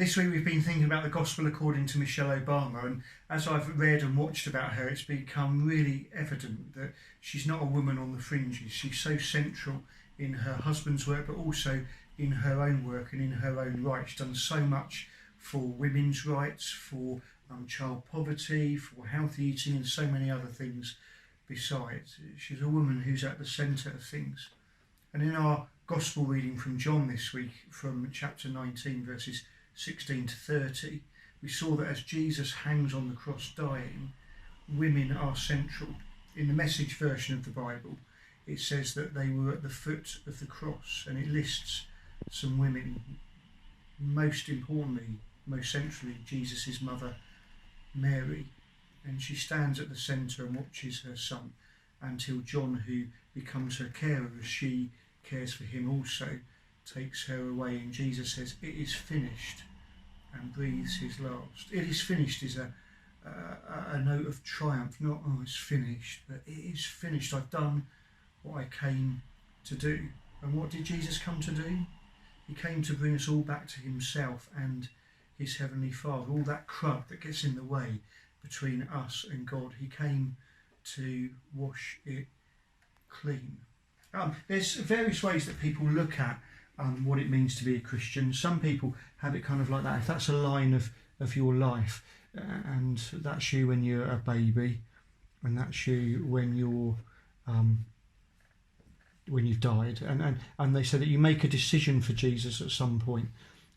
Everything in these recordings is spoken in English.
This week we've been thinking about the Gospel according to Michelle Obama, and as I've read and watched about her, it's become really evident that she's not a woman on the fringes. She's so central in her husband's work, but also in her own work and in her own right. She's done so much for women's rights, for child poverty, for healthy eating, and so many other things besides. She's a woman who's at the centre of things. And in our Gospel reading from John this week, from chapter 19, verses 16 to 30, we saw that as Jesus hangs on the cross dying, women are central. In the Message version of the Bible, it says that they were at the foot of the cross, and it lists some women, most importantly, most centrally, Jesus' mother, Mary. And she stands at the centre and watches her son until John, who becomes her carer as she cares for him, also takes her away. And Jesus says, "It is finished," and breathes his last. It is finished is a note of triumph, not, oh, it's finished, but it is finished. I've done what I came to do. And what did Jesus come to do? He came to bring us all back to himself and his heavenly Father. All that crud that gets in the way between us and God, he came to wash it clean. There's various ways that people look at what it means to be a Christian. Some people have it kind of like that. If that's a line of your life, and that's you when you're a baby, and that's you when you're when you've died, and they say that you make a decision for Jesus at some point.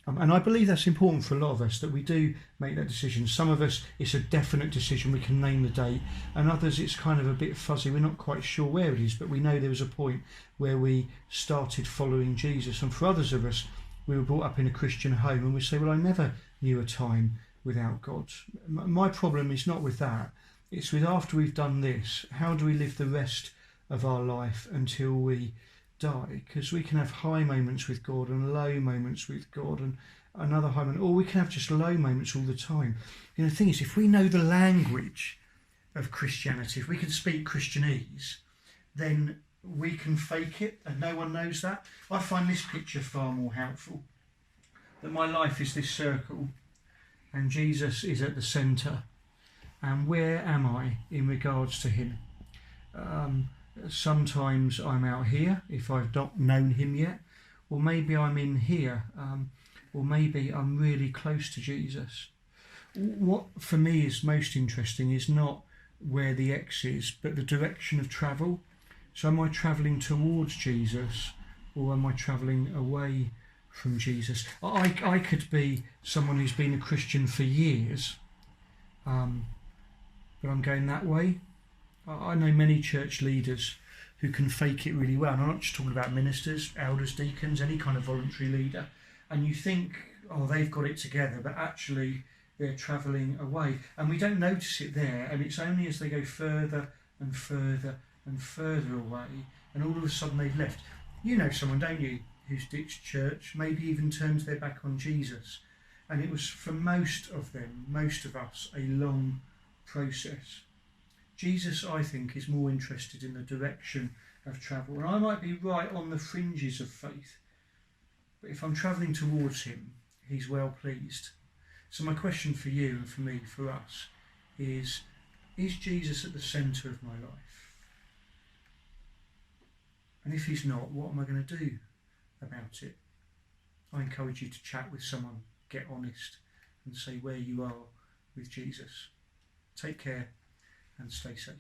And I believe that's important for a lot of us, that we do make that decision. Some of us, it's a definite decision, we can name the date, and others it's kind of a bit fuzzy, we're not quite sure where it is, but we know there was a point where we started following Jesus. And for others of us, we were brought up in a Christian home, and we say, well, I never knew a time without God. My problem is not with that, it's with after we've done this, how do we live the rest of our life until we die? Because we can have high moments with God and low moments with God and another high moment, or we can have just low moments all the time. You know, the thing is, if we know the language of Christianity, if we can speak Christianese, then we can fake it and no one knows that. I find this picture far more helpful, that my life is this circle and Jesus is at the centre, and where am I in regards to him? Sometimes I'm out here if I've not known him yet, or maybe I'm in here, or maybe I'm really close to Jesus. What for me is most interesting is not where the X is, but the direction of travel. So am I travelling towards Jesus, or am I travelling away from Jesus? I could be someone who's been a Christian for years, but I'm going that way. I know many church leaders who can fake it really well. And I'm not just talking about ministers, elders, deacons, any kind of voluntary leader. And you think, oh, they've got it together, but actually they're travelling away. And we don't notice it there. And it's only as they go further and further and further away, and all of a sudden they've left. You know someone, don't you, who's ditched church, maybe even turned their back on Jesus. And it was for most of them, most of us, a long process. Jesus, I think, is more interested in the direction of travel. And I might be right on the fringes of faith, but if I'm travelling towards him, he's well pleased. So my question for you and for me, for us, is Jesus at the centre of my life? And if he's not, what am I going to do about it? I encourage you to chat with someone, get honest, and say where you are with Jesus. Take care and stay safe.